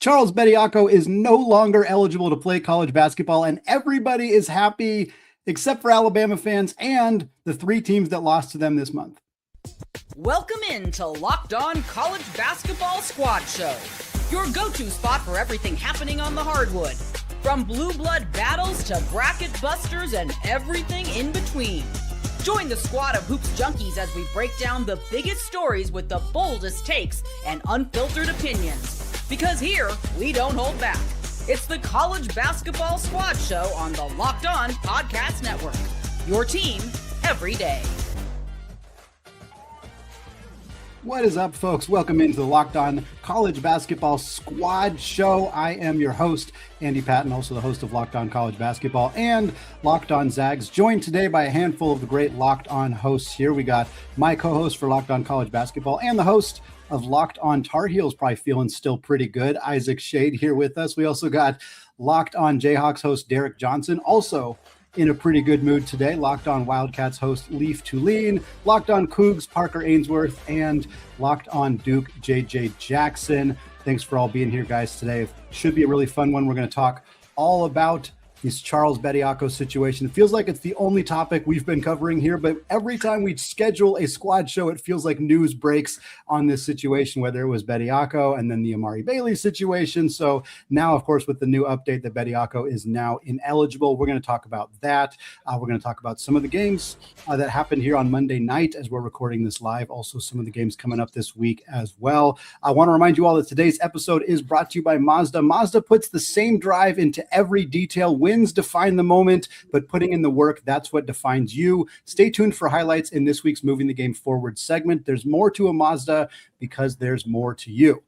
Charles Bediako is no longer eligible to play college basketball, and everybody is happy except for Alabama fans and the three teams that lost to them this month. Welcome in to Locked On College Basketball Squad Show, your go-to spot for everything happening on the hardwood, from blue blood battles to bracket busters and everything in between. Join the squad of hoops junkies as we break down the biggest stories with the boldest takes and unfiltered opinions. Because here, we don't hold back. It's the College Basketball Squad Show on the Locked On Podcast Network. Your team every day. What is up, folks? Welcome into the Locked On College Basketball Squad Show. I am your host, Andy Patton, also the host of Locked On College Basketball and Locked On Zags, joined today by a handful of the great Locked On hosts here. We got my co-host for Locked On College Basketball and the host of Locked On Tar Heels, probably feeling still pretty good, Isaac Shade, here with us. We also got Locked On Jayhawks host Derek Johnson, also in a pretty good mood today. Locked On Wildcats host Leaf Tulane, Locked On Cougs Parker Ainsworth, and Locked On Duke JJ Jackson. Thanks for all being here, guys, today. Should be a really fun one. We're going to talk all about this Charles Bediako situation. It feels like it's the only topic we've been covering here, but every time we schedule a squad show, it feels like news breaks on this situation, whether it was Bediako and then the Amari Bailey situation. So now, of course, with the new update that Bediako is now ineligible, we're going to talk about that. We're going to talk about some of the games that happened here on Monday night as we're recording this live. Also, some of the games coming up this week as well. I want to remind you all that today's episode is brought to you by Mazda. Mazda puts the same drive into every detail. Wins define the moment, but putting in the work, that's what defines you. Stay tuned for highlights in this week's Moving the Game Forward segment. There's more to a Mazda because there's more to you.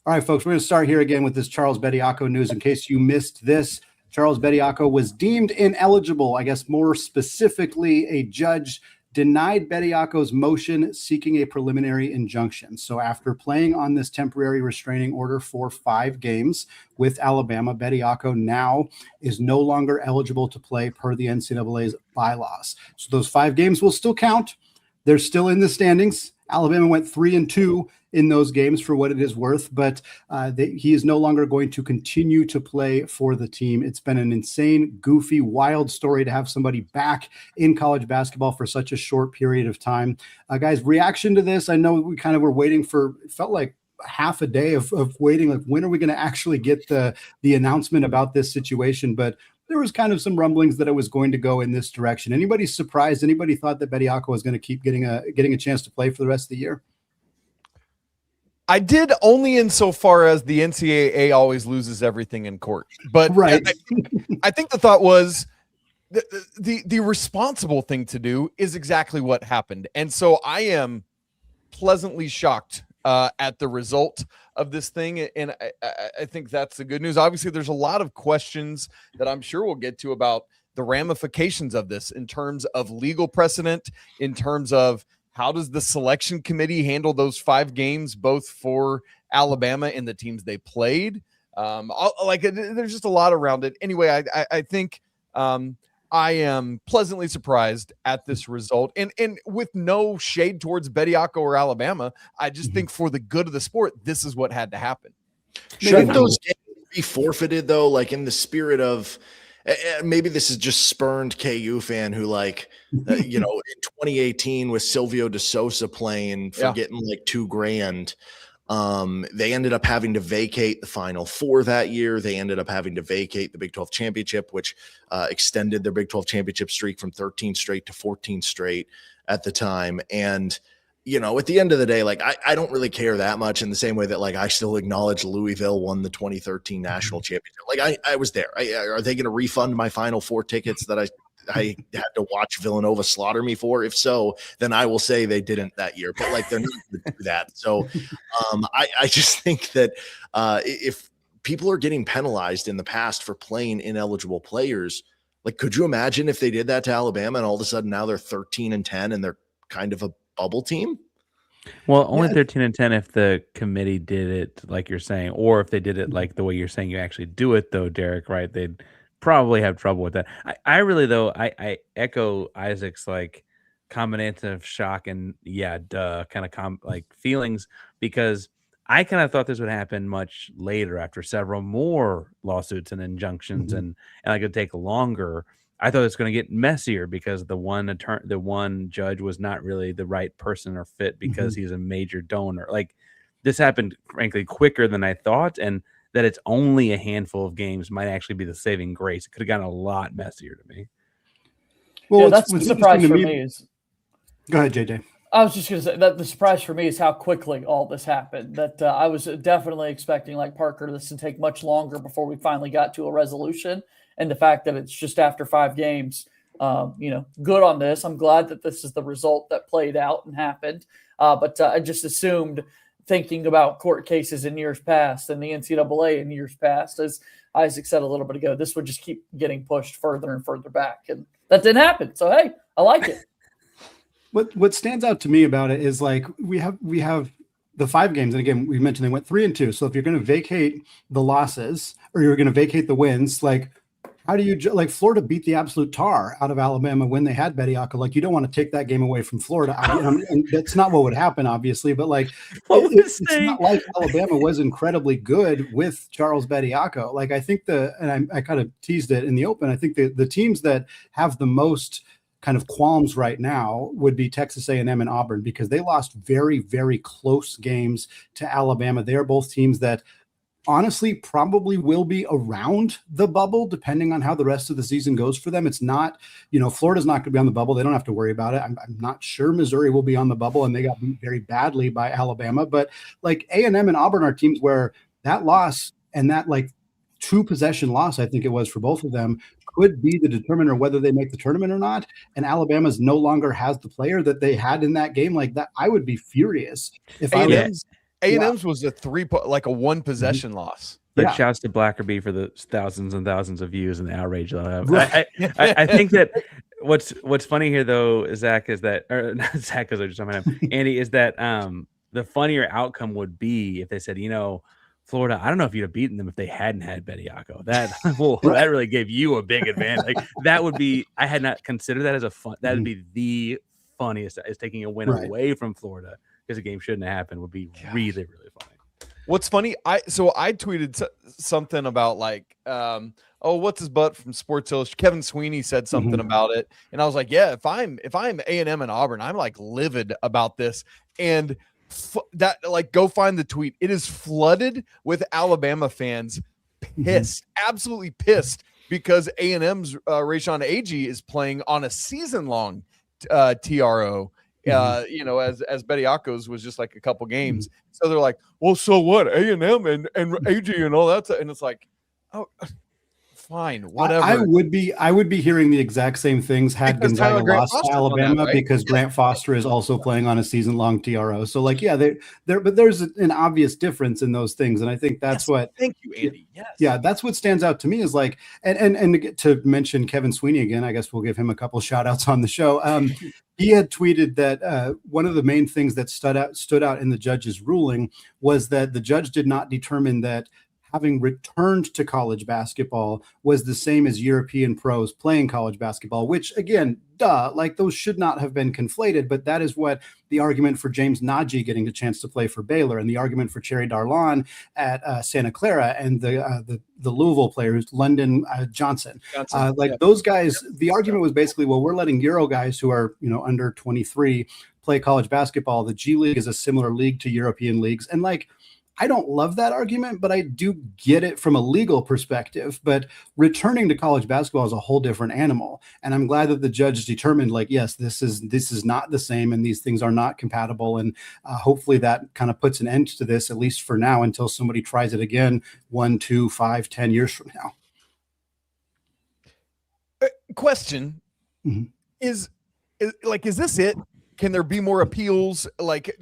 All right, folks, we're going to start here again with this Charles Bediako news. In case you missed this, Charles Bediako was deemed ineligible. I guess more specifically, a judge denied Bediako's motion seeking a preliminary injunction. So after playing on this temporary restraining order for 5 games with Alabama, Bediako now is no longer eligible to play per the NCAA's bylaws. So those 5 games will still count. They're still in the standings. Alabama went 3-2 in those games for what it is worth, but he is no longer going to continue to play for the team. It's been an insane, goofy, wild story to have somebody back in college basketball for such a short period of time. Guys, reaction to this, I know we kind of were waiting for, it felt like half a day of waiting, like when are we going to actually get the announcement about this situation? But there was kind of some rumblings that it was going to go in this direction. Anybody surprised? Anybody thought that Bediako was going to keep getting a chance to play for the rest of the year? I did, only insofar as the NCAA always loses everything in court. But right. I think the thought was the responsible thing to do is exactly what happened. And so I am pleasantly shocked at the result of this thing. And I think that's the good news. Obviously, there's a lot of questions that I'm sure we'll get to about the ramifications of this in terms of legal precedent, in terms of how does the selection committee handle those 5 games, both for Alabama and the teams they played? There's just a lot around it. Anyway, I think I am pleasantly surprised at this result, and with no shade towards Bediako or Alabama. I just think for the good of the sport, this is what had to happen. Shouldn't those games be forfeited, though? Like, in the spirit of, maybe this is just spurned KU fan who, like, in 2018 with Silvio De Sousa playing for getting like $2,000. They ended up having to vacate the Final Four that year. They ended up having to vacate the Big 12 championship, which extended their Big 12 championship streak from 13 straight to 14 straight at the time. And, at the end of the day, like, I don't really care that much, in the same way that, like, I still acknowledge Louisville won the 2013 national championship. Like, I was there. Are they going to refund my Final Four tickets that I had to watch Villanova slaughter me for? If so, then I will say they didn't that year, but, like, they're not going to do that. So I just think that if people are getting penalized in the past for playing ineligible players, like, could you imagine if they did that to Alabama and all of a sudden now they're 13-10 and they're kind of a bubble team? Well, only 13-10 if the committee did it like you're saying, or if they did it like the way you're saying you actually do it, though, Derek, right? They'd probably have trouble with that. I really, though, I echo Isaac's like combination of shock and kind of feelings, because I kind of thought this would happen much later after several more lawsuits and injunctions, and like it'd take longer. I thought it was going to get messier because the one judge was not really the right person or fit because he's a major donor. Like this happened, frankly, quicker than I thought, and that it's only a handful of games might actually be the saving grace. It could have gotten a lot messier to me. Well, that's the surprise for me. Go ahead, JJ. I was just going to say that the surprise for me is how quickly all this happened. That I was definitely expecting, like Parker, this to take much longer before we finally got to a resolution. And the fact that it's just after 5 games, good on this. I'm glad that this is the result that played out and happened. But I just assumed, thinking about court cases in years past and the NCAA in years past, as Isaac said a little bit ago, this would just keep getting pushed further and further back. And that didn't happen. So, hey, I like it. What stands out to me about it is like we have the 5 games, and again we mentioned they went 3-2. So if you're going to vacate the losses or you're going to vacate the wins, like how do you like Florida beat the absolute tar out of Alabama when they had Bediako? Like you don't want to take that game away from Florida, and that's not what would happen, obviously. But like it's not like Alabama was incredibly good with Charles Bediako. Like I think I kind of teased it in the open. I think the teams that have the most kind of qualms right now would be Texas A&M and Auburn, because they lost very, very close games to Alabama. They are both teams that honestly probably will be around the bubble depending on how the rest of the season goes for them. It's not, Florida's not going to be on the bubble. They don't have to worry about it. I'm not sure Missouri will be on the bubble, and they got beat very badly by Alabama. But like A&M and Auburn are teams where that loss and that like 2-possession loss, I think it was for both of them, could be the determiner whether they make the tournament or not. And Alabama's no longer has the player that they had in that game. Like that, I would be furious if A&M's was a 1-possession loss. But shouts to Blackerby for the thousands and thousands of views and the outrage they'll have. I think that what's funny here though, Zach, is that, or not Zach, because I just talking about him, Andy, is that the funnier outcome would be if they said, Florida, I don't know if you'd have beaten them if they hadn't had Bediako. That really gave you a big advantage. Like that would be, I had not considered that as a fun. That would be the funniest. Is taking a win away from Florida because the game shouldn't have happened would be really, really funny. What's funny? I tweeted something about like, what's his butt from Sports Illustrated? Kevin Sweeney said something about it, and I was like, yeah, if I'm A&M and Auburn, I'm like livid about this. And that like go find the tweet. It is flooded with Alabama fans pissed, absolutely pissed, because A&M's Rayshon Agee is playing on a season-long TRO. As Bediako's was just like a couple games. So they're like, well, so what? A&M and Agee and all that stuff. And it's like, oh, fine, whatever. I would be hearing the exact same things had Gonzaga lost to Alabama, because Grant Foster is also playing on a season-long TRO. So like, yeah, but there's an obvious difference in those things, and I think that's what. Thank you, Andy. Yes. Yeah, that's what stands out to me is like, and to mention Kevin Sweeney again, I guess we'll give him a couple shout outs on the show. He had tweeted that one of the main things that stood out in the judge's ruling was that the judge did not determine that having returned to college basketball was the same as European pros playing college basketball, which again, like those should not have been conflated, but that is what the argument for James Najee getting the chance to play for Baylor, and the argument for Cherry Darlon at Santa Clara, and the Louisville players, London Johnson. Those guys, the argument was basically, well, we're letting Euro guys who are, under 23 play college basketball. The G League is a similar league to European leagues. And like, I don't love that argument, but I do get it from a legal perspective. But returning to college basketball is a whole different animal. And I'm glad that the judge determined, like, yes, this is not the same, and these things are not compatible. And hopefully that kind of puts an end to this, at least for now, until somebody tries it again 1, 2, 5, 10 years from now. Question is this it? Can there be more appeals? Like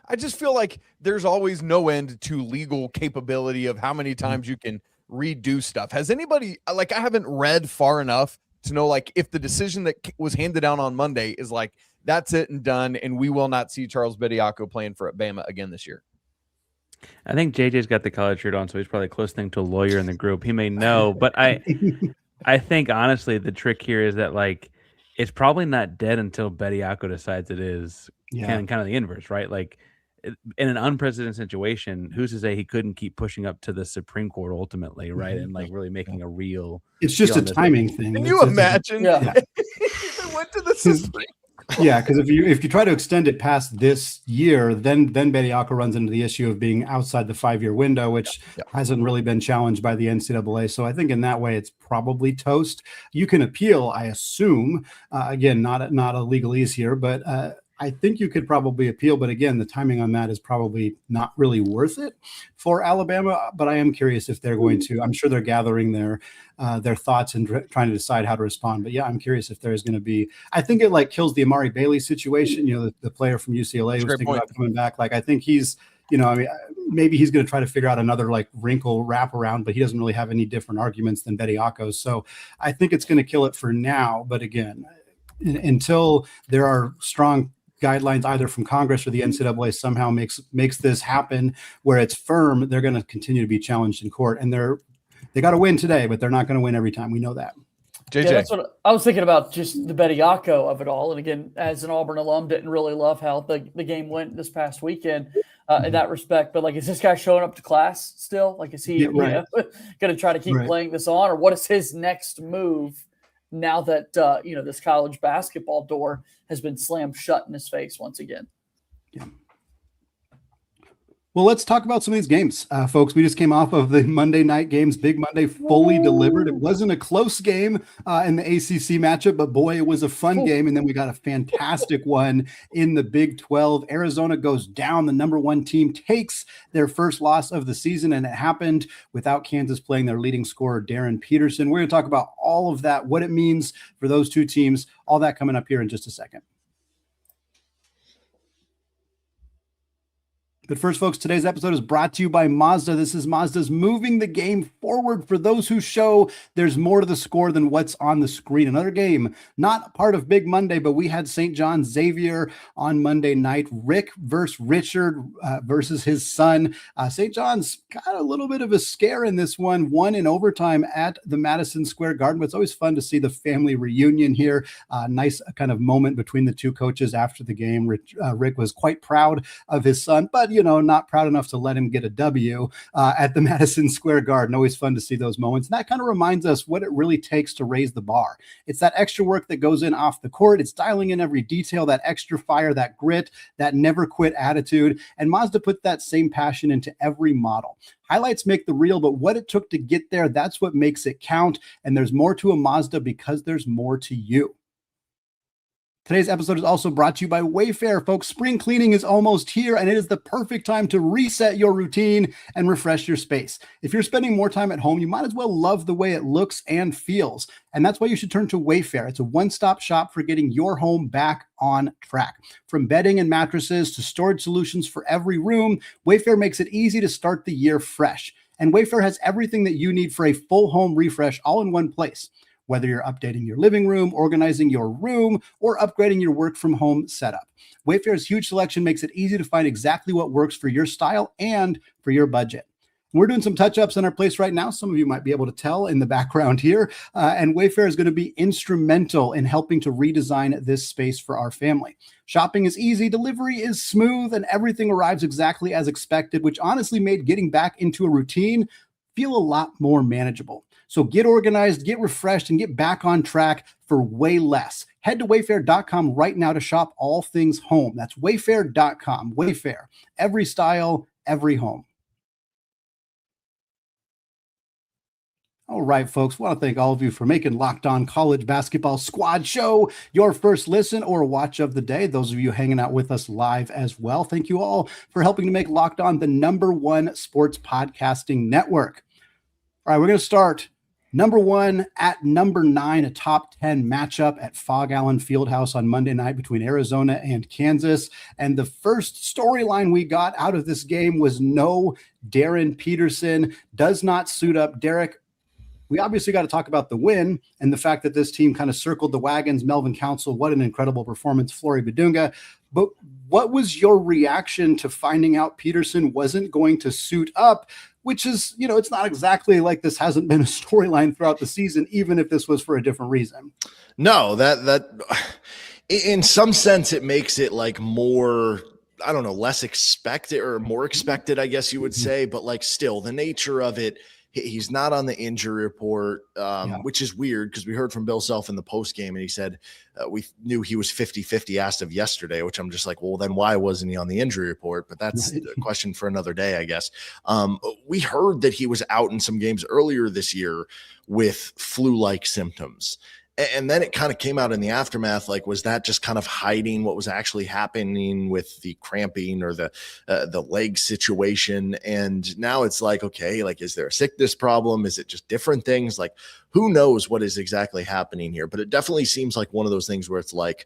I just feel like there's always no end to legal capability of how many times you can redo stuff. Has anybody, like, I haven't read far enough to know, like, if the decision that was handed down on Monday is like, that's it and done, and we will not see Charles Bediako playing for Bama again this year. I think JJ's got the college shirt on, so he's probably close thing to a lawyer in the group. He may know, but I think honestly the trick here is that, like, it's probably not dead until Bediako decides it is. Kind of the inverse, right? Like in an unprecedented situation, who's to say he couldn't keep pushing up to the Supreme Court ultimately, right? And like really making a real. It's just a timing thing. Can you imagine? Yeah. They went to the Supreme. Yeah, because if you try to extend it past this year, then Bediako runs into the issue of being outside the 5-year window, which hasn't really been challenged by the NCAA. So I think in that way, it's probably toast. You can appeal, I assume. Again, not a legalese here, but I think you could probably appeal. But again, the timing on that is probably not really worth it for Alabama. But I am curious if they're going to. I'm sure they're gathering their thoughts and trying to decide how to respond. But yeah, I'm curious if there's going to be. I think it like kills the Amari Bailey situation. You know, the player from UCLA was thinking about coming back. Like I think he's. You know, I mean, maybe he's going to try to figure out another like wrinkle wraparound, but he doesn't really have any different arguments than Bediako's. So I think it's going to kill it for now. But again, until there are strong guidelines either from Congress or the NCAA somehow makes this happen where it's firm, they're going to continue to be challenged in court. And they got to win today, but they're not going to win every time. We know that. JJ. Yeah, that's what I was thinking about, just the Bediako of it all. And again, as an Auburn alum, didn't really love how the game went this past weekend in that respect. But like, is this guy showing up to class still? Like, is he going to try to keep playing this on, or what is his next move now that this college basketball door has been slammed shut in his face once again? Yeah. Well, let's talk about some of these games, folks. We just came off of the Monday night games. Big Monday fully delivered. It wasn't a close game in the ACC matchup, but boy, it was a fun game. And then we got a fantastic one in the Big 12. Arizona goes down. The number 1 team takes their first loss of the season, and it happened without Kansas playing their leading scorer, Darryn Peterson. We're going to talk about all of that, what it means for those two teams, all that coming up here in just a second. But first, folks, today's episode is brought to you by Mazda. This is Mazda's moving the game forward for those who show there's more to the score than what's on the screen. Another game, not part of Big Monday, but we had St. John's Xavier on Monday night. Rick versus Richard versus his son. St. John's got a little bit of a scare in this one, won in overtime at the Madison Square Garden. But it's always fun to see the family reunion here. Nice kind of moment between the two coaches after the game. Rick was quite proud of his son, but not proud enough to let him get a W at the Madison Square Garden. Always fun to see those moments. And that kind of reminds us what it really takes to raise the bar. It's that extra work that goes in off the court. It's dialing in every detail, that extra fire, that grit, that never quit attitude. And Mazda put that same passion into every model. Highlights make the reel, but what it took to get there, that's what makes it count. And there's more to a Mazda because there's more to you. Today's episode is also brought to you by Wayfair, folks. Spring cleaning is almost here, and it is the perfect time to reset your routine and refresh your space. If you're spending more time at home, you might as well love the way it looks and feels. And that's why you should turn to Wayfair. It's a one-stop shop for getting your home back on track. From bedding and mattresses to storage solutions for every room, Wayfair makes it easy to start the year fresh. And Wayfair has everything that you need for a full home refresh all in one place. Whether you're updating your living room, organizing your room, or upgrading your work from home setup. Wayfair's huge selection makes it easy to find exactly what works for your style and for your budget. We're doing some touch-ups in our place right now. Some of you might be able to tell in the background here. And Wayfair is going to be instrumental in helping to redesign this space for our family. Shopping is easy, delivery is smooth, and everything arrives exactly as expected, which honestly made getting back into a routine feel a lot more manageable. So get organized, get refreshed, and get back on track for way less. Head to wayfair.com right now to shop all things home. That's wayfair.com. Wayfair, every style, every home. All right, folks, I want to thank all of you for making Locked On College Basketball Squad Show your first listen or watch of the day. Those of you hanging out with us live as well. Thank you all for helping to make Locked On the #1 sports podcasting network. All right, we're going to start number 1 at number 9, a top 10 matchup at Fog Allen Fieldhouse on Monday night between Arizona and Kansas. And the first storyline we got out of this game was no Darryn Peterson does not suit up. Derek, we obviously got to talk about the win and the fact that this team kind of circled the wagons. Melvin Council, what an incredible performance. Flory Badunga. But what was your reaction to finding out Peterson wasn't going to suit up? Which is, it's not exactly like this hasn't been a storyline throughout the season, even if this was for a different reason. No, that in some sense, it makes it like more I don't know, less expected or more expected, I guess you would say, but like still the nature of it, he's not on the injury report, which is weird because we heard from Bill Self in the post game and he said we knew he was 50-50 as of yesterday, which I'm just like, well, then why wasn't he on the injury report? But that's a question for another day, I guess. We heard that he was out in some games earlier this year with flu-like symptoms. And then it kind of came out in the aftermath, like, was that just kind of hiding what was actually happening with the cramping or the leg situation? And now it's like, okay, like, is there a sickness problem? Is it just different things? Like, who knows what is exactly happening here? But it definitely seems like one of those things where it's like,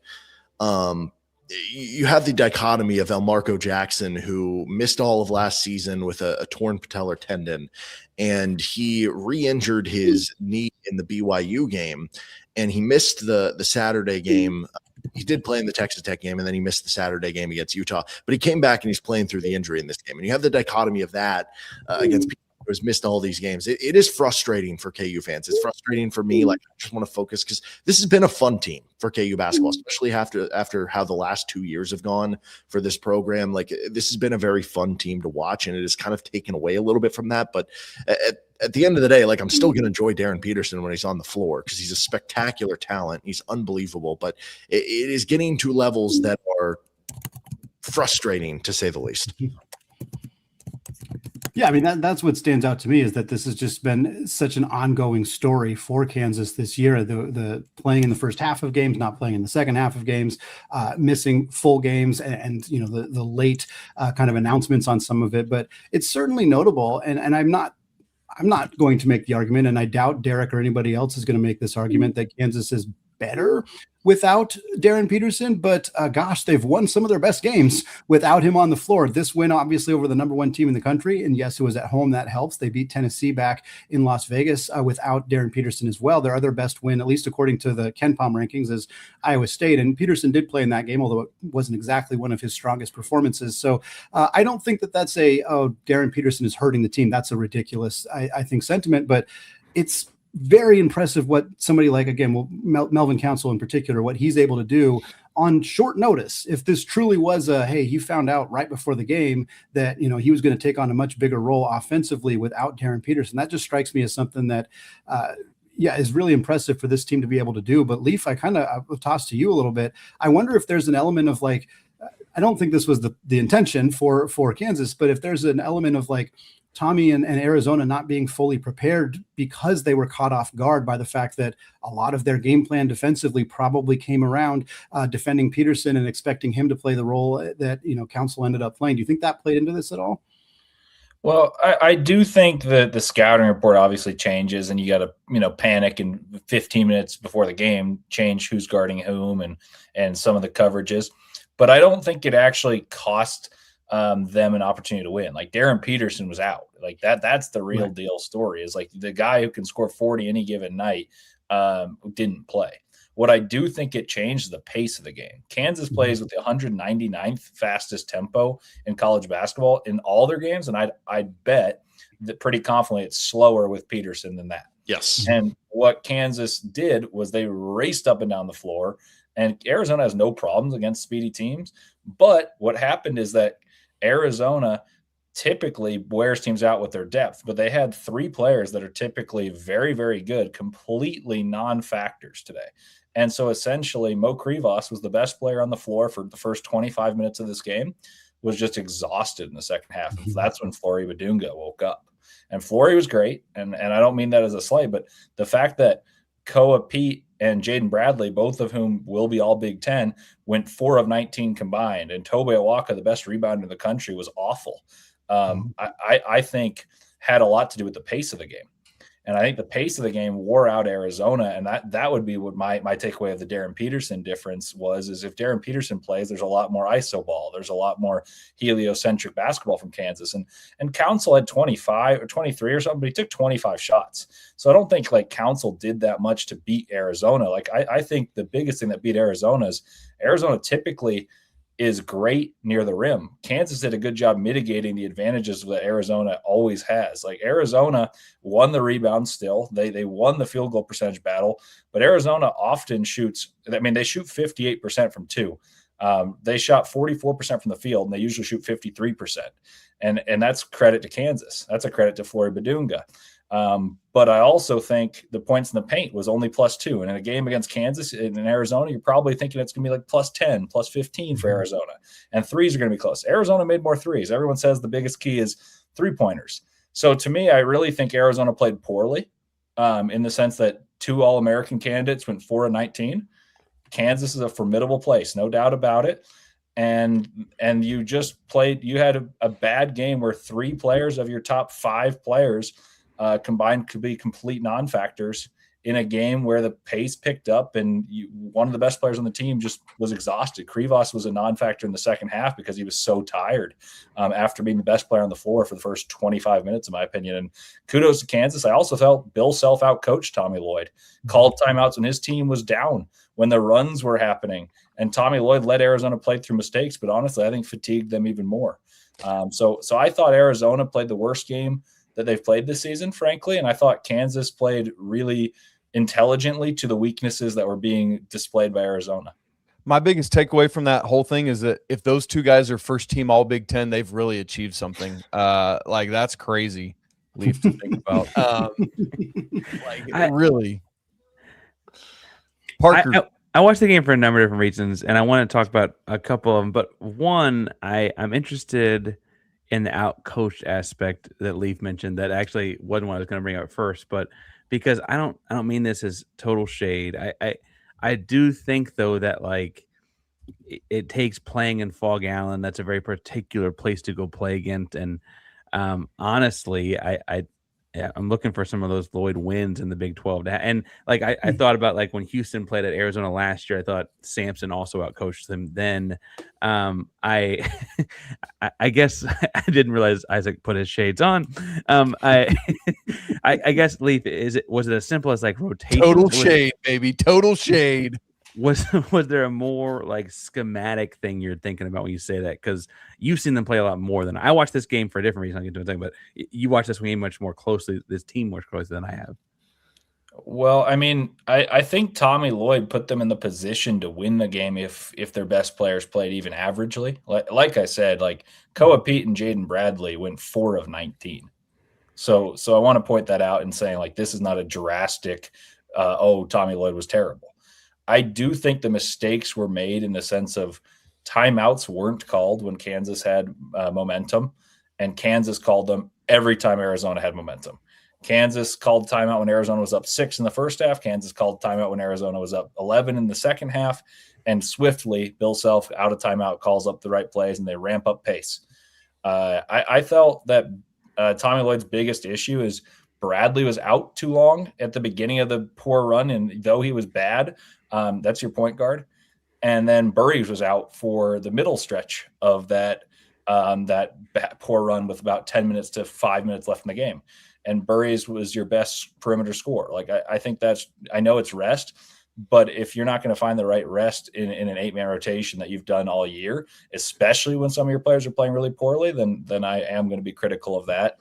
you have the dichotomy of Elmarco Jackson, who missed all of last season with a torn patellar tendon, and he re-injured his knee in the BYU game. And he missed the Saturday game. He did play in the Texas Tech game, and then he missed the Saturday game against Utah. But he came back, and he's playing through the injury in this game. And you have the dichotomy of that against people who has missed all these games. It is frustrating for KU fans. It's frustrating for me. Like, I just want to focus because this has been a fun team for KU basketball, especially after how the last 2 years have gone for this program. Like, this has been a very fun team to watch, and it has kind of taken away a little bit from that. But at the end of the day, like, I'm still going to enjoy Darryn Peterson when he's on the floor because he's a spectacular talent. He's unbelievable, but it is getting to levels that are frustrating, to say the least. Yeah, I mean, that's what stands out to me is that this has just been such an ongoing story for Kansas this year. The playing in the first half of games, not playing in the second half of games, missing full games, and you know, the late kind of announcements on some of it. But it's certainly notable, and I'm not going to make the argument, and I doubt Derek or anybody else is going to make this argument that Kansas is better without Darryn Peterson, but gosh, they've won some of their best games without him on the floor. This win, obviously, over the number one team in the country, and yes, it was at home. That helps. They beat Tennessee back in Las Vegas without Darryn Peterson as well. Their other best win, at least according to the KenPom rankings, is Iowa State, and Peterson did play in that game, although it wasn't exactly one of his strongest performances. So I don't think that that's Darryn Peterson is hurting the team. That's a ridiculous, I think, sentiment, but it's very impressive what somebody like, again, Melvin Council in particular, what he's able to do on short notice. If this truly was hey, he found out right before the game that, you know, he was going to take on a much bigger role offensively without Darryn Peterson, that just strikes me as something that, is really impressive for this team to be able to do. But Leaf, I will toss to you a little bit. I wonder if there's an element of like, I don't think this was the intention for Kansas, but if there's an element of like, Tommy and Arizona not being fully prepared because they were caught off guard by the fact that a lot of their game plan defensively probably came around defending Peterson and expecting him to play the role that, you know, Council ended up playing. Do you think that played into this at all? Well, I do think that the scouting report obviously changes, and you got to, you know, panic and 15 minutes before the game change who's guarding whom and some of the coverages. But I don't think it actually cost them an opportunity to win. Like, Darryn Peterson was out. Like, that's the real deal story, is like the guy who can score 40 any given night didn't play. What I do think it changed the pace of the game. Kansas plays with the 199th fastest tempo in college basketball in all their games, and I'd bet that pretty confidently it's slower with Peterson than that. Yes. And what Kansas did was they raced up and down the floor, and Arizona has no problems against speedy teams. But what happened is that Arizona typically wears teams out with their depth, but they had three players that are typically very, very good, completely non-factors today. And so essentially Mo Krivas was the best player on the floor for the first 25 minutes of this game, was just exhausted in the second half. And that's when Flory Badunga woke up. And Flory was great. And I don't mean that as a slight, but the fact that Koa Pete and Jaden Bradley, both of whom will be all Big Ten, went 4 of 19 combined. And Tobe Awaka, the best rebounder in the country, was awful. I think had a lot to do with the pace of the game. And I think the pace of the game wore out Arizona. And that would be what my takeaway of the Darryn Peterson difference is if Darryn Peterson plays, there's a lot more iso ball. There's a lot more heliocentric basketball from Kansas. And Council had 25 or 23 or something, but he took 25 shots. So I don't think like Council did that much to beat Arizona. Like I think the biggest thing that beat Arizona is Arizona typically is great near the rim. Kansas did a good job mitigating the advantages that Arizona always has. Like, Arizona won the rebound still. They won the field goal percentage battle, but Arizona often shoots. I mean, they shoot 58% from two. They shot 44% from the field, and they usually shoot 53%. And that's credit to Kansas. That's a credit to Flory Badunga. But I also think the points in the paint was only +2. And in a game against Kansas in Arizona, you're probably thinking it's going to be like +10, +15 for Arizona. And threes are going to be close. Arizona made more threes. Everyone says the biggest key is three-pointers. So to me, I really think Arizona played poorly in the sense that 2 All-American candidates went 4-19. Kansas is a formidable place, no doubt about it. And you just played – you had a bad game where 3 players of your top 5 players combined could be complete non-factors in a game where the pace picked up and one of the best players on the team just was exhausted. Krivas was a non-factor in the second half because he was so tired after being the best player on the floor for the first 25 minutes, in my opinion. And kudos to Kansas. I also felt Bill Self out-coached Tommy Lloyd, called timeouts when his team was down, when the runs were happening. And Tommy Lloyd let Arizona play through mistakes, but honestly, I think fatigued them even more. So I thought Arizona played the worst game that they've played this season, frankly. And I thought Kansas played really intelligently to the weaknesses that were being displayed by Arizona. My biggest takeaway from that whole thing is that if those 2 guys are first team all Big Ten, they've really achieved something. Like that's crazy, Leaf, to think about. Really. Parker. I watched the game for a number of different reasons, and I want to talk about a couple of them. But one, I'm interested in the out-coached aspect that Leaf mentioned. That actually wasn't what I was going to bring up first, but because I don't mean this as total shade. I do think though that like it takes playing in Fog Allen. That's a very particular place to go play against, and honestly, I'm looking for some of those Lloyd wins in the Big 12. And like I thought about like when Houston played at Arizona last year, I thought Sampson also outcoached them. Then I guess I didn't realize Isaac put his shades on. I guess Leaf, was it as simple as like rotation? Total shade, baby. Total shade. Was there a more like schematic thing you're thinking about when you say that? Because you've seen them play a lot more than I watched this game for a different reason. I'll get to it, but you watched this game much more closely, this team more closely than I have. Well, I mean, I think Tommy Lloyd put them in the position to win the game if their best players played even averagely. Like I said, like Koa Pete and Jaden Bradley went 4 of 19. So I want to point that out and saying like this is not a drastic. Tommy Lloyd was terrible. I do think the mistakes were made in the sense of timeouts weren't called when Kansas had momentum, and Kansas called them every time Arizona had momentum. Kansas called timeout when Arizona was up 6 in the first half. Kansas called timeout when Arizona was up 11 in the second half. And swiftly, Bill Self out of timeout calls up the right plays, and they ramp up pace. I felt that Tommy Lloyd's biggest issue is Bradley was out too long at the beginning of the poor run, and though he was bad, that's your point guard. And then Burries was out for the middle stretch of that poor run with about 10 minutes to 5 minutes left in the game. And Burries was your best perimeter scorer. Like I think I know it's rest, but if you're not going to find the right rest in an 8-man rotation that you've done all year, especially when some of your players are playing really poorly, then I am going to be critical of that.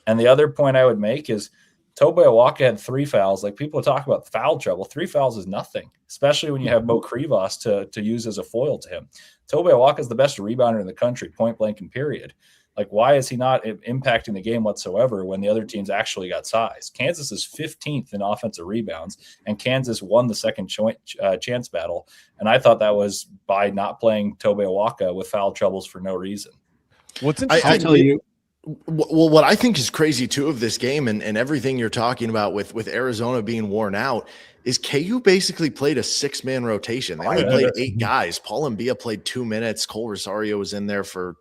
And the other point I would make is Tobe Awaka had 3 fouls. Like people talk about foul trouble. 3 fouls is nothing, especially when you have Mo Krivas to use as a foil to him. Tobe Awaka is the best rebounder in the country, point blank and period. Like, why is he not impacting the game whatsoever when the other teams actually got size? Kansas is 15th in offensive rebounds, and Kansas won the second chance battle. And I thought that was by not playing Tobe Awaka with foul troubles for no reason. What's interesting? I tell you. Well, what I think is crazy too of this game and everything you're talking about with Arizona being worn out is KU basically played a 6-man rotation. They only played 8 guys. Paul Mbia played 2 minutes. Cole Rosario was in there for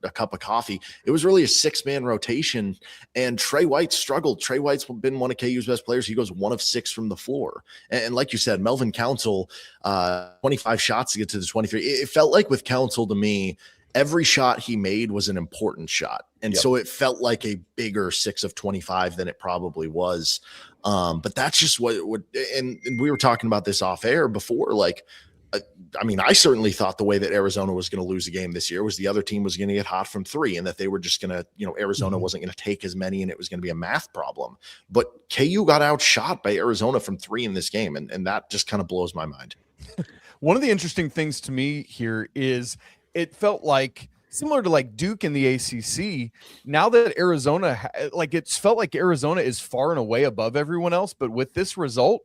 a cup of coffee. It was really a 6-man rotation, and Trey White struggled. Trey White's been one of KU's best players. He goes 1 of 6 from the floor. And like you said, Melvin Council, 25 shots to get to the 23. It felt like with Council to me, every shot he made was an important shot. And so it felt like a bigger 6 of 25 than it probably was. But that's just what and we were talking about this off air before. Like, I mean, I certainly thought the way that Arizona was going to lose a game this year was the other team was going to get hot from three, and that they were just going to, Arizona wasn't going to take as many, and it was going to be a math problem. But KU got outshot by Arizona from three in this game, and that just kind of blows my mind. One of the interesting things to me here is it felt like similar to like Duke in the ACC. Now that Arizona, it's felt like Arizona is far and away above everyone else, but with this result,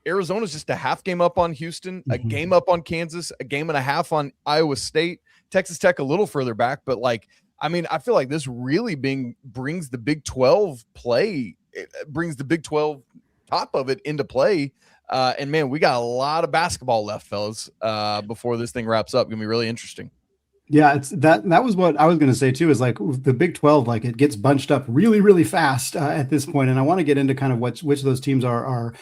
Arizona's just a half game up on Houston, a game up on Kansas, a game and a half on Iowa State, Texas Tech a little further back. But I feel like this really brings the Big 12 play, brings the Big 12 top of it into play. And man, we got a lot of basketball left, fellas, before this thing wraps up. Gonna be really interesting. Yeah, it's that was what I was going to say too, is like the Big 12, like it gets bunched up really, really fast at this point. And I want to get into kind of which of those teams are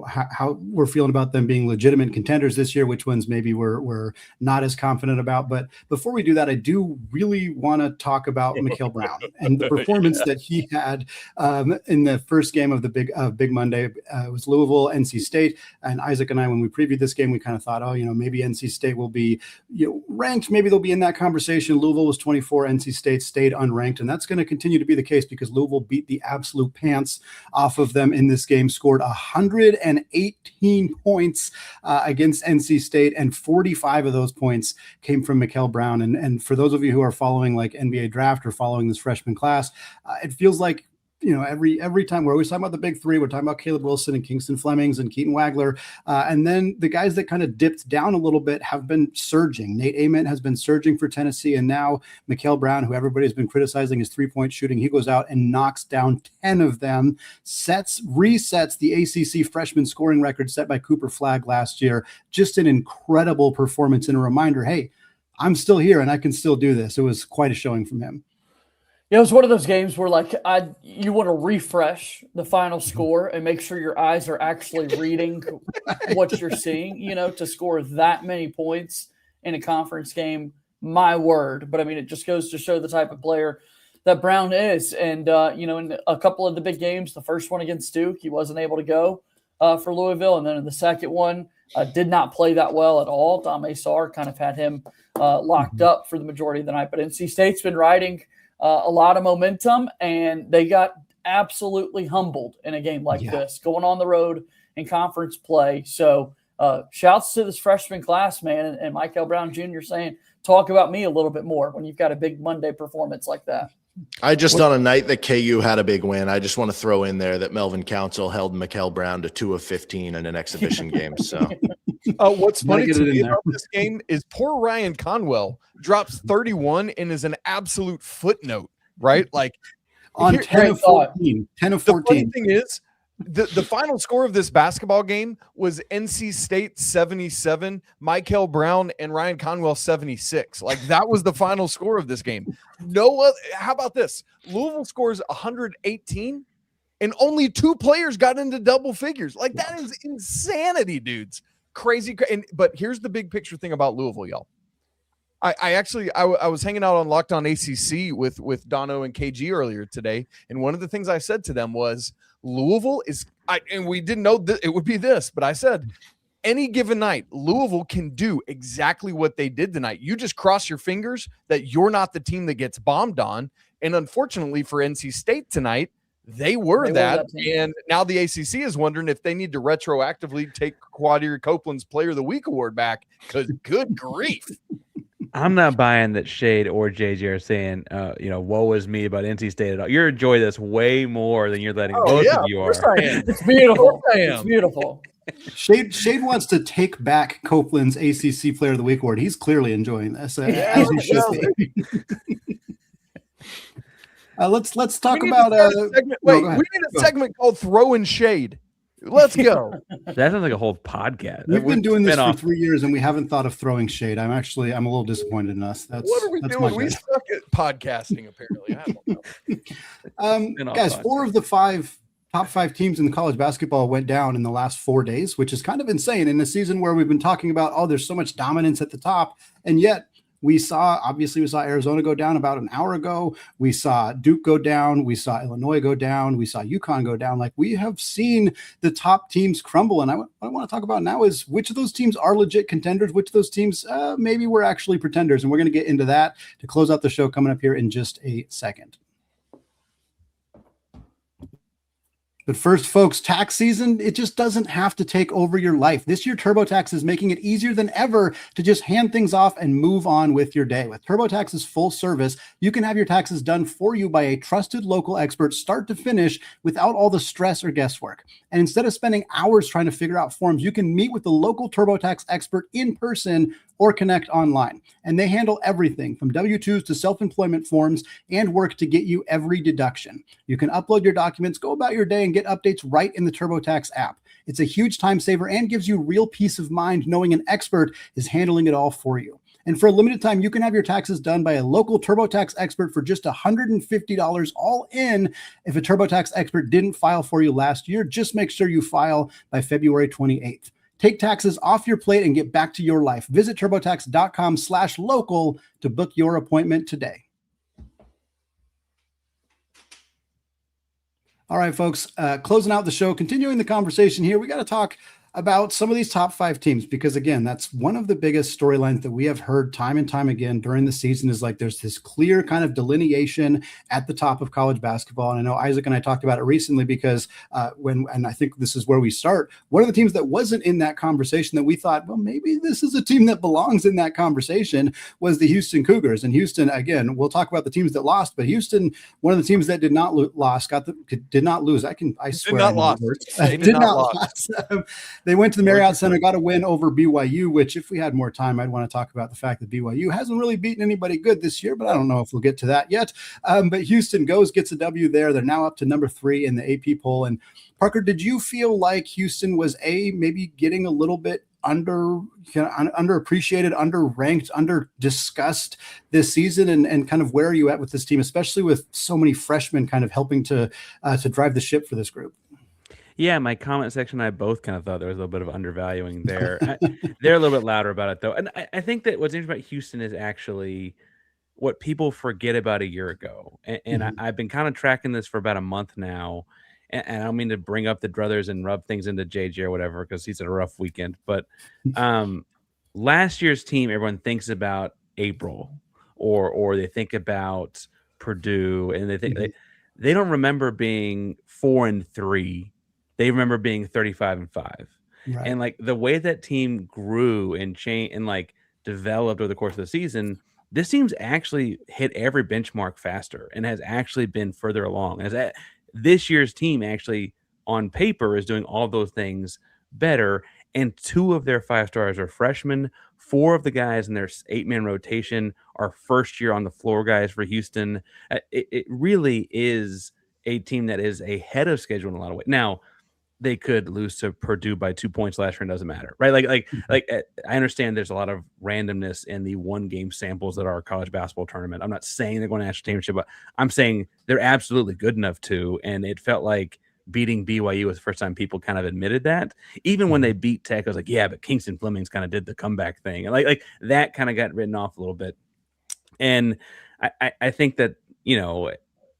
how we're feeling about them being legitimate contenders this year, which ones maybe we're not as confident about. But before we do that, I do really want to talk about Mikel Brown and the performance that he had in the first game of the Big Monday. It was Louisville, NC State, and Isaac and I, when we previewed this game, we kind of thought, maybe NC State will be ranked, maybe they'll be in that conversation. Louisville was 24, NC State stayed unranked, and that's going to continue to be the case because Louisville beat the absolute pants off of them in this game, scored 118 points against NC State, and 45 of those points came from Mikel Brown. And for those of you who are following like NBA draft or following this freshman class, it feels like every time we're always talking about the big three. We're talking about Caleb Wilson and Kingston Flemings and Keaton Wagler. And then the guys that kind of dipped down a little bit have been surging. Nate Oats has been surging for Tennessee. And now Mikel Brown, who everybody's been criticizing his 3-point shooting, he goes out and knocks down 10 of them, resets the ACC freshman scoring record set by Cooper Flagg last year. Just an incredible performance and a reminder, hey, I'm still here and I can still do this. It was quite a showing from him. Yeah, it was one of those games where you want to refresh the final score and make sure your eyes are actually reading what you're seeing, to score that many points in a conference game. My word. But I mean, it just goes to show the type of player that Brown is. And, in a couple of the big games, the first one against Duke, he wasn't able to go for Louisville. And then in the second one, did not play that well at all. Dame Sarr kind of had him locked up for the majority of the night. But NC State's been riding a lot of momentum, and they got absolutely humbled in a game like this, going on the road in conference play. So shouts to this freshman class, man, and Mikel Brown Jr. saying, talk about me a little bit more when you've got a big Monday performance like that. On a night that KU had a big win, I just want to throw in there that Melvin Council held Mikel Brown to 2 of 15 in an exhibition game. So what's funny to me about this game is poor Ryan Conwell drops 31 and is an absolute footnote, right? Like on 10 of 14. 10 of 14. The funny thing is, the final score of this basketball game was NC State 77, Mikel Brown and Ryan Conwell 76. Like that was the final score of this game. How about this? Louisville scores 118 and only 2 players got into double figures. Like that is insanity, dudes. Crazy. But here's the big picture thing about Louisville, y'all. I was hanging out on Locked On ACC with Dono and KG earlier today, and one of the things I said to them was Louisville and we didn't know that it would be this, but I said any given night Louisville can do exactly what they did tonight. You just cross your fingers that you're not the team that gets bombed on, and unfortunately for NC State tonight, they were that, and now the ACC is wondering if they need to retroactively take Quadir Copeland's Player of the Week award back, because good grief. I'm not buying that Shade or JJ are saying, woe is me about NC State at all. You're enjoying this way more than you're letting both of you are. It's beautiful. It's beautiful. Shade wants to take back Copeland's ACC Player of the Week award. He's clearly enjoying this. As he should be. Let's talk about. We need a segment called Throwing Shade. Let's go. That sounds like a whole podcast. We've been doing this for 3 years and we haven't thought of throwing shade. I'm a little disappointed in us. What are we doing? We suck at podcasting, apparently. I don't know. Guys, 4 of the top 5 teams in the college basketball went down in the last 4 days, which is kind of insane in a season where we've been talking about, there's so much dominance at the top. And yet we saw Arizona go down about an hour ago. We saw Duke go down. We saw Illinois go down. We saw UConn go down. Like, we have seen the top teams crumble. And what I want to talk about now is which of those teams are legit contenders, which of those teams maybe we're actually pretenders. And we're going to get into that to close out the show coming up here in just a second. But first, folks, tax season, it just doesn't have to take over your life. This year, TurboTax is making it easier than ever to just hand things off and move on with your day. With TurboTax's full service, you can have your taxes done for you by a trusted local expert start to finish without all the stress or guesswork. And instead of spending hours trying to figure out forms, you can meet with the local TurboTax expert in person or connect online. And they handle everything from W-2s to self-employment forms and work to get you every deduction. You can upload your documents, go about your day, and get updates right in the TurboTax app. It's a huge time saver and gives you real peace of mind knowing an expert is handling it all for you. And for a limited time, you can have your taxes done by a local TurboTax expert for just $150 all in. If a TurboTax expert didn't file for you last year, just make sure you file by February 28th. Take taxes off your plate and get back to your life. Visit TurboTax.com/local to book your appointment today. All right, folks, closing out the show, continuing the conversation here, we got to talk about some of these top 5 teams, because again, that's one of the biggest storylines that we have heard time and time again during the season is like there's this clear kind of delineation at the top of college basketball. And I know Isaac and I talked about it recently because and I think this is where we start. One of the teams that wasn't in that conversation that we thought, well, maybe this is a team that belongs in that conversation was the Houston Cougars. And Houston, again, we'll talk about the teams that lost, but Houston, one of the teams that did not lose. I swear. Did not lose. They went to the Marriott Center, got a win over BYU, which if we had more time, I'd want to talk about the fact that BYU hasn't really beaten anybody good this year, but I don't know if we'll get to that yet. But Houston gets a W there. They're now up to number 3 in the AP poll. And Parker, did you feel like Houston was maybe getting a little bit underappreciated, underranked, under-discussed this season? And kind of where are you at with this team, especially with so many freshmen kind of helping to drive the ship for this group? Yeah, my comment section, I both kind of thought there was a little bit of undervaluing there. They're a little bit louder about it, though. And I think that what's interesting about Houston is actually what people forget about a year ago. And I've been kind of tracking this for about a month now. And I don't mean to bring up the druthers and rub things into JJ or whatever, because he's had a rough weekend. But last year's team, everyone thinks about April or they think about Purdue, and they think they don't remember being 4-3. They remember being 35-5. Right. And like the way that team grew and changed and like developed over the course of the season, this team's actually hit every benchmark faster and has actually been further along. This year's team actually on paper is doing all those things better. And 2 of their 5 stars are freshmen. 4 of the guys in their 8-man rotation are first year on the floor guys for Houston. It really is a team that is ahead of schedule in a lot of ways. Now, they could lose to Purdue by 2 points last year, and doesn't matter, right? Like I understand there's a lot of randomness in the 1-game samples that are college basketball tournament. I'm not saying they're going to national championship, but I'm saying they're absolutely good enough to. And it felt like beating BYU was the first time people kind of admitted that. Even when they beat Tech, I was like, yeah, but Kingston Fleming's kind of did the comeback thing, and like that kind of got written off a little bit. And I think that,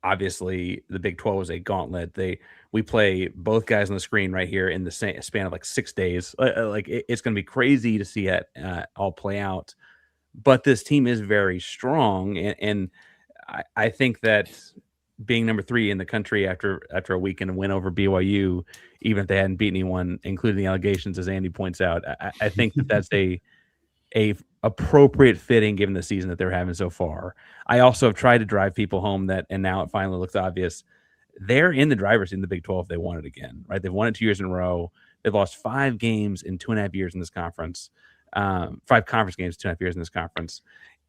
obviously the Big 12 was a gauntlet. We play both guys on the screen right here in the span of like 6 days. It's going to be crazy to see it all play out. But this team is very strong, and I think that being number 3 in the country after a weekend and win over BYU, even if they hadn't beat anyone, including the allegations, as Andy points out, I think that's a appropriate fitting given the season that they're having so far. I also have tried to drive people home and now it finally looks obvious. They're in the driver's seat in the Big 12 if they won it again, right? They've won it 2 years in a row. They've lost 5 games in 2.5 years in this conference, 5 conference games, 2.5 years in this conference.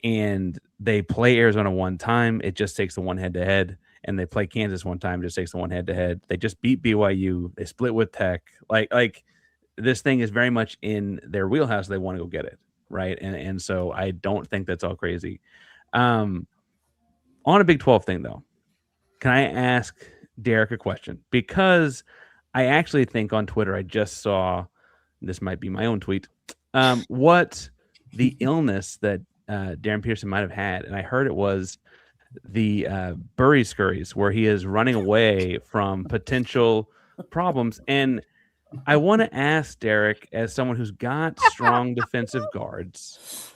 And they play Arizona one time. It just takes the one head-to-head. And they play Kansas one time. It just takes the one head-to-head. They just beat BYU. They split with Tech. Like this thing is very much in their wheelhouse. They want to go get it, right? And so I don't think that's all crazy. On a Big 12 thing, though, can I ask Derek a question? Because I actually think on Twitter I just saw, this might be my own tweet, what the illness that Darryn Peterson might have had, and I heard it was the Bury Scurries, where he is running away from potential problems. And I want to ask Derek, as someone who's got strong defensive guards,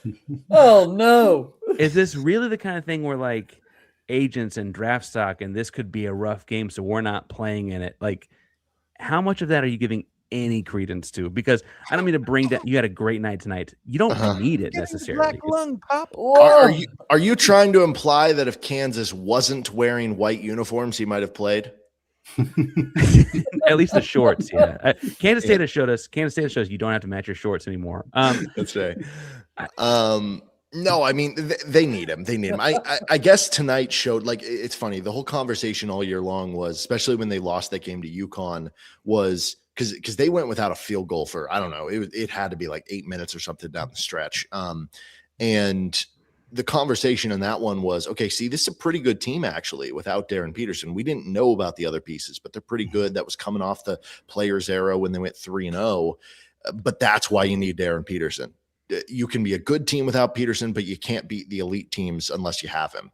Oh no! is this really the kind of thing where like agents and draft stock, and this could be a rough game, so we're not playing in it? Like, how much of that are you giving any credence to? Because I don't mean to bring down. You had a great night tonight. You don't need it necessarily. Black lung pop. Are you trying to imply that if Kansas wasn't wearing white uniforms, he might have played? At least the shorts, yeah. Kansas State has showed us you don't have to match your shorts anymore. That's right. No, I mean they need him. They need him. I guess tonight showed, like, it's funny. The whole conversation all year long was, especially when they lost that game to UConn, was because they went without a field goal for, I don't know, it had to be like 8 minutes or something down the stretch. And the conversation in that one was, okay, see, this is a pretty good team actually without Darryn Peterson. We didn't know about the other pieces, but they're pretty good. That was coming off the players era when they went 3-0. But that's why you need Darryn Peterson. You can be a good team without Peterson, but you can't beat the elite teams unless you have him.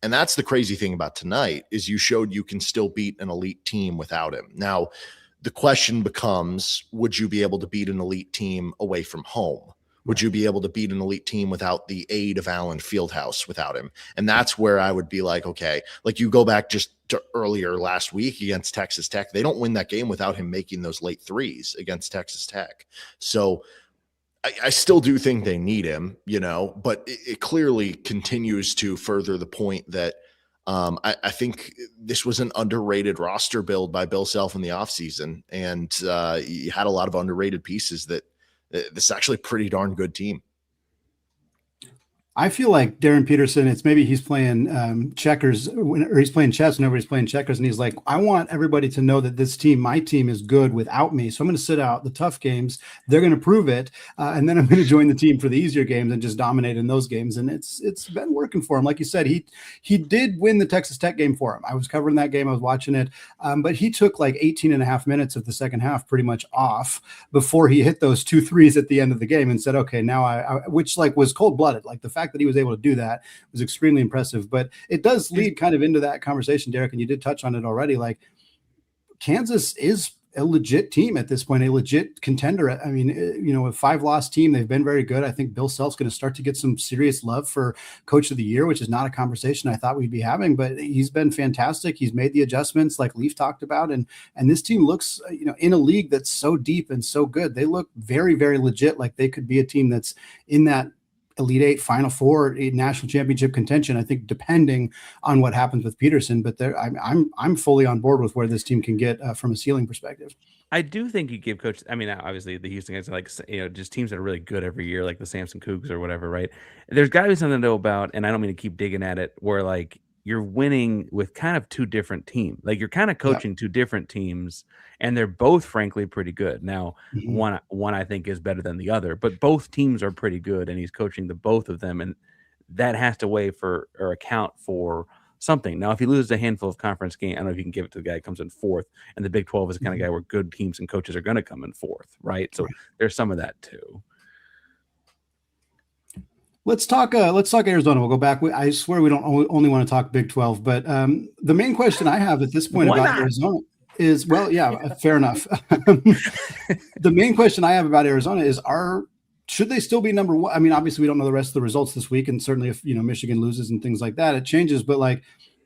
And that's the crazy thing about tonight, is you showed you can still beat an elite team without him. Now, the question becomes, would you be able to beat an elite team away from home? Would you be able to beat an elite team without the aid of Allen Fieldhouse without him? And that's where I would be like, okay, like you go back just to earlier last week against Texas Tech. They don't win that game without him making those late threes against Texas Tech. So I still do think they need him, but it clearly continues to further the point that I think this was an underrated roster build by Bill Self in the offseason. And you had a lot of underrated pieces that this is actually a pretty darn good team. I feel like Darryn Peterson, it's maybe he's playing checkers, or he's playing chess whenever he's playing checkers. And he's like, I want everybody to know that this team, my team, is good without me. So I'm going to sit out the tough games. They're going to prove it. And then I'm going to join the team for the easier games and just dominate in those games. And it's been working for him. Like you said, he did win the Texas Tech game for him. I was covering that game. I was watching it. But he took like 18 and a half minutes of the second half pretty much off before he hit those 2 threes at the end of the game and said, okay, now I which like was cold blooded. Like the fact that he was able to do that was extremely impressive. But it does lead kind of into that conversation, Derek, and you did touch on it already. Like Kansas is a legit team at this point, a legit contender. I mean, a 5-loss team, they've been very good. I think Bill Self's going to start to get some serious love for Coach of the Year, which is not a conversation I thought we'd be having, but he's been fantastic. He's made the adjustments like Leaf talked about. And this team looks, in a league that's so deep and so good, they look very, very legit. Like they could be a team that's in that Elite Eight, Final Four, a national championship contention, I think, depending on what happens with Peterson. But I'm fully on board with where this team can get from a ceiling perspective. I do think you give Coach. I mean, obviously the Houston guys are like, just teams that are really good every year, like the Samson Cougs or whatever, right? There's got to be something to know about, and I don't mean to keep digging at it, where like you're winning with kind of two different teams. Like you're kind of coaching two different teams, and they're both frankly pretty good. Now, one I think is better than the other, but both teams are pretty good, and he's coaching the both of them, and that has to weigh for or account for something. Now, if he loses a handful of conference games, I don't know if you can give it to the guy who comes in fourth, and the Big 12 is the kind of guy where good teams and coaches are going to come in fourth, right? So there's some of that too. Let's talk Arizona. We'll go back. I swear we don't only want to talk Big 12, but the main question I have at this point about Arizona is, fair enough. The main question I have about Arizona is, should they still be number one? I mean, obviously we don't know the rest of the results this week, and certainly if Michigan loses and things like that, it changes. But like,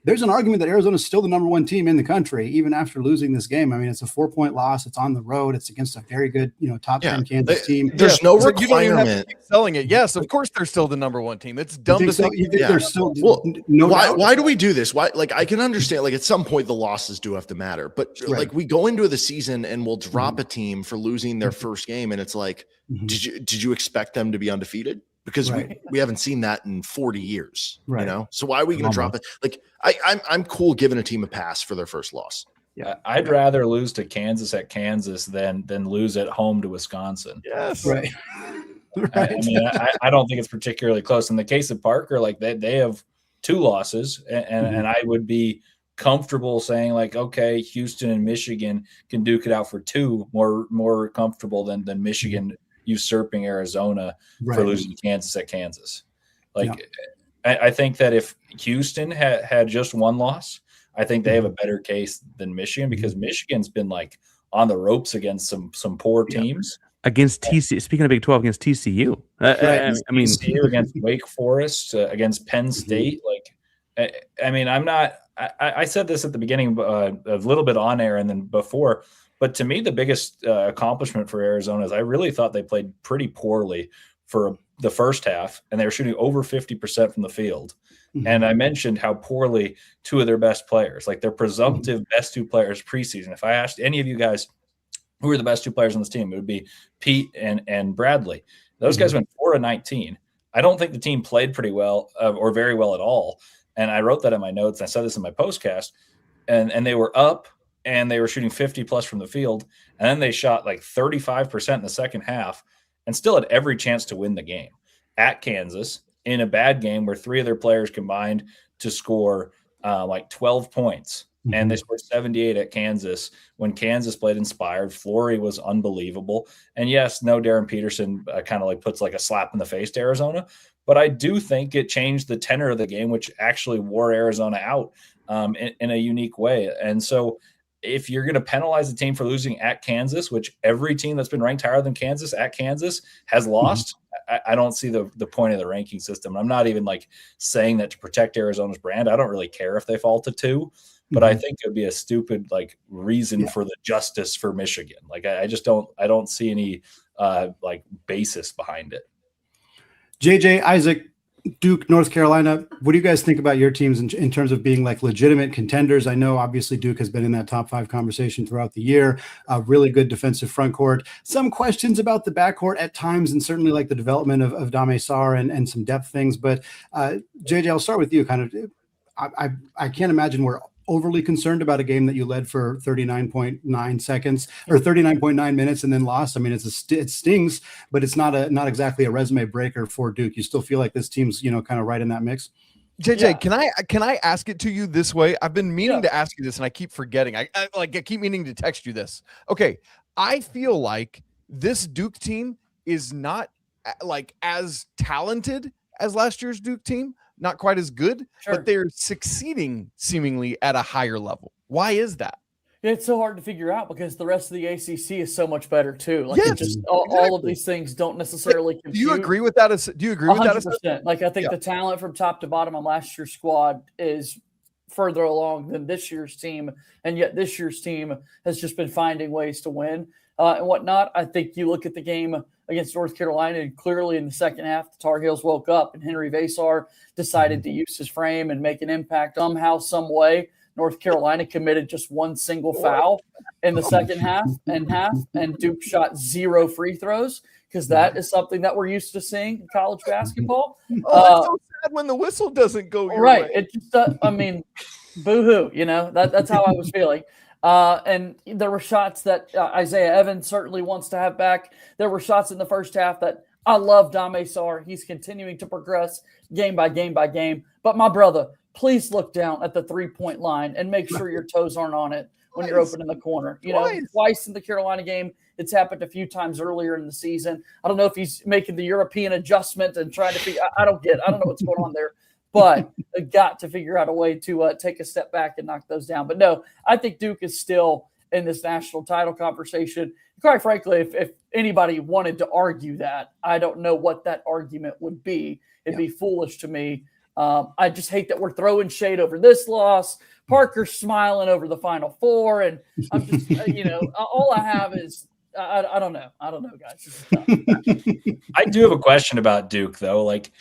there's an argument that Arizona is still the number one team in the country, even after losing this game. I mean, it's a 4-point loss. It's on the road. It's against a very good, top 10 Kansas team. There's no requirement. You don't even have to keep selling it. Yes, of course they're still the number one team. It's dumb to think. They're still why do we do this? Why? Like, I can understand, like, at some point the losses do have to matter, but like we go into the season and we'll drop a team for losing their first game, and it's like, did you expect them to be undefeated? Because we haven't seen that in 40 years, So why are we going to drop it? Like, I'm cool giving a team a pass for their first loss. Yeah, I'd rather lose to Kansas at Kansas than lose at home to Wisconsin. Yes, right. I mean, I don't think it's particularly close. In the case of Parker, like they have 2 losses, and I would be comfortable saying like, okay, Houston and Michigan can duke it out for 2, more comfortable than Michigan usurping Arizona for losing to Kansas at Kansas. Like, I think that if Houston had just one loss, I think they have a better case than Michigan, because Michigan's been like on the ropes against some poor teams. Against TCU, speaking of Big 12, against TCU. I mean, TCU against Wake Forest, against Penn State. Like, I mean, I'm not. I said this at the beginning, a little bit on air and then before, but to me, the biggest accomplishment for Arizona is I really thought they played pretty poorly for the first half, and they were shooting over 50% from the field. And I mentioned how poorly two of their best players, like their presumptive best two players preseason. If I asked any of you guys who are the best two players on this team, it would be Pete and Bradley. Those guys went 4-19. I don't think the team played pretty well or very well at all. And I wrote that in my notes. And I said this in my postcast. And they were up and they were shooting 50 plus from the field. And then they shot like 35% in the second half and still had every chance to win the game at Kansas in a bad game where three of their players combined to score like 12 points. And they scored 78 at Kansas when Kansas played inspired. Flory was unbelievable. And yes, no, Darryn Peterson kind of like puts like a slap in the face to Arizona. But I do think it changed the tenor of the game, which actually wore Arizona out in a unique way. And so if you're going to penalize the team for losing at Kansas, which every team that's been ranked higher than Kansas at Kansas has lost, I don't see the point of the ranking system. I'm not even like saying that to protect Arizona's brand. I don't really care if they fall to 2. But I think it would be a stupid like reason for the justice for Michigan. Like I just don't see any like basis behind it. JJ, Isaac, Duke, North Carolina, what do you guys think about your teams in terms of being like legitimate contenders? I know obviously Duke has been in that top 5 conversation throughout the year. Really good defensive front court. Some questions about the backcourt at times, and certainly like the development of Dame Sarr and some depth things. But JJ, I'll start with you. Kind of, I can't imagine we're overly concerned about a game that you led for 39.9 seconds or 39.9 minutes and then lost. I mean, it stings, but it's not exactly a resume breaker for Duke. You still feel like this team's, kind of right in that mix. JJ, can I ask it to you this way? I've been meaning to ask you this and I keep forgetting. I keep meaning to text you this. Okay. I feel like this Duke team is not like as talented as last year's Duke team. Not quite as good, but they're succeeding seemingly at a higher level. Why is that? It's so hard to figure out because the rest of the ACC is so much better too. Like all of these things don't necessarily compute. Do you agree with that? Do you agree with 100%. That? Like I think the talent from top to bottom on last year's squad is further along than this year's team, and yet this year's team has just been finding ways to win and whatnot. I think you look at the game against North Carolina, and clearly in the second half, the Tar Heels woke up, and Henry Vasar decided to use his frame and make an impact somehow, some way. North Carolina committed just one single foul in the second half, and Duke shot 0 free throws because that is something that we're used to seeing in college basketball. It's so sad when the whistle doesn't go your way. It just, I mean, boo-hoo, that's how I was feeling. And there were shots that Isaiah Evans certainly wants to have back. There were shots in the first half that I love Dame Sarr. He's continuing to progress game by game by game. But my brother, please look down at the 3-point line and make sure your toes aren't on it when you're open in the corner. Twice in the Carolina game. It's happened a few times earlier in the season. I don't know if he's making the European adjustment and trying to figure. I don't know what's going on there. But they got to figure out a way to take a step back and knock those down. But no, I think Duke is still in this national title conversation. Quite frankly, if anybody wanted to argue that, I don't know what that argument would be. It'd be foolish to me. I just hate that we're throwing shade over this loss. Parker's smiling over the Final Four. And I'm just, all I have is I don't know. I don't know, guys. This is tough. I do have a question about Duke, though. Like,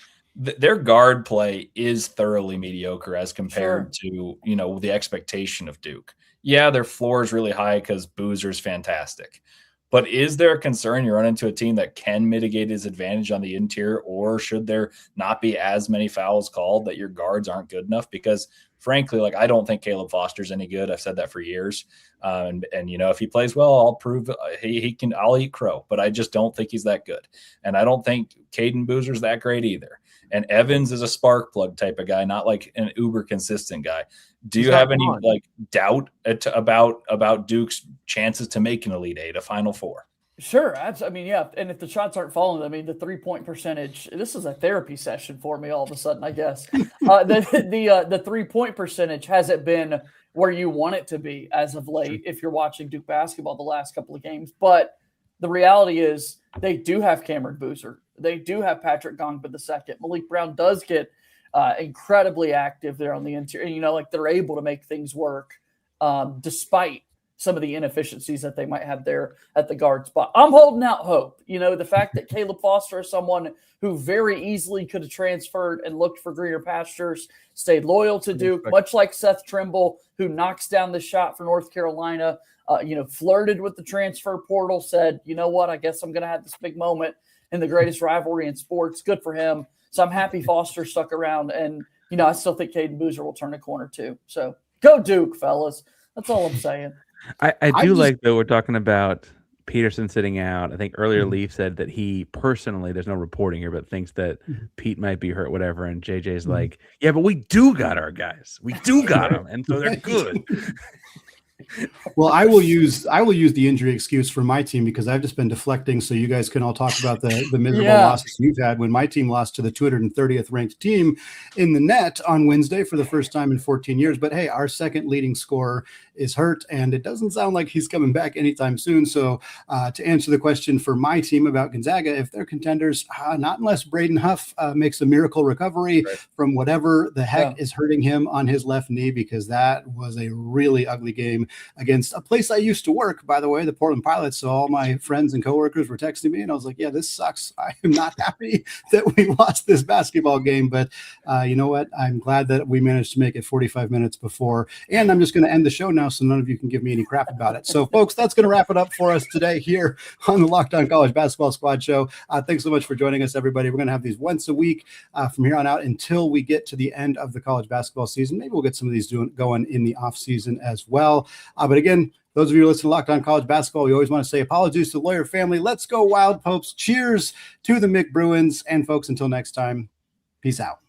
their guard play is thoroughly mediocre as compared to, the expectation of Duke. Yeah, their floor is really high because Boozer's fantastic. But is there a concern you run into a team that can mitigate his advantage on the interior, or should there not be as many fouls called that your guards aren't good enough? Because frankly, like, I don't think Caleb Foster's any good. I've said that for years. And if he plays well, I'll prove he can. I'll eat crow, but I just don't think he's that good. And I don't think Caden Boozer's that great either. And Evans is a spark plug type of guy, not like an uber consistent guy. Do you have any doubt about Duke's chances to make an Elite Eight, a Final Four? Sure. I mean, yeah. And if the shots aren't falling, I mean, the 3-point percentage, this is a therapy session for me all of a sudden, I guess. The 3-point percentage hasn't been where you want it to be as of late if you're watching Duke basketball the last couple of games. But the reality is they do have Cameron Boozer. They do have Patrick Gongba II. Malik Brown does get incredibly active there on the interior. Like they're able to make things work despite some of the inefficiencies that they might have there at the guard spot. I'm holding out hope. The fact that Caleb Foster is someone who very easily could have transferred and looked for greener pastures, stayed loyal to Duke, much like Seth Trimble, who knocks down the shot for North Carolina, flirted with the transfer portal, said, you know what, I guess I'm going to have this big moment in the greatest rivalry in sports. Good for him. So I'm happy Foster stuck around. And, I still think Caden Boozer will turn the corner too. So go Duke, fellas. That's all I'm saying. I do like, though, we're talking about Peterson sitting out. I think earlier Leaf said that he personally, there's no reporting here, but thinks that Pete might be hurt, whatever. And JJ's like, yeah, but we do got our guys. We do got them. And so they're good. Well, I will use the injury excuse for my team because I've just been deflecting so you guys can all talk about the miserable losses you've had when my team lost to the 230th ranked team in the net on Wednesday for the first time in 14 years. But hey, our second leading scorer is hurt, and it doesn't sound like he's coming back anytime soon. So to answer the question for my team about Gonzaga, if they're contenders, not unless Braden Huff makes a miracle recovery from whatever the heck is hurting him on his left knee, because that was a really ugly game against a place I used to work, by the way, the Portland Pilots. So all my friends and coworkers were texting me, and I was like, yeah, this sucks. I am not happy that we lost this basketball game, but you know what? I'm glad that we managed to make it 45 minutes before, and I'm just going to end the show now so none of you can give me any crap about it. So folks, that's going to wrap it up for us today here on the Locked On College Basketball Squad Show. Thanks so much for joining us, everybody. We're going to have these once a week from here on out until we get to the end of the college basketball season. Maybe we'll get some of these going in the off season as well. But again, those of you who listen to Locked On College Basketball, we always want to say apologies to the Lawyer family. Let's go Wild Popes. Cheers to the Mick Bruins. And folks, until next time, peace out.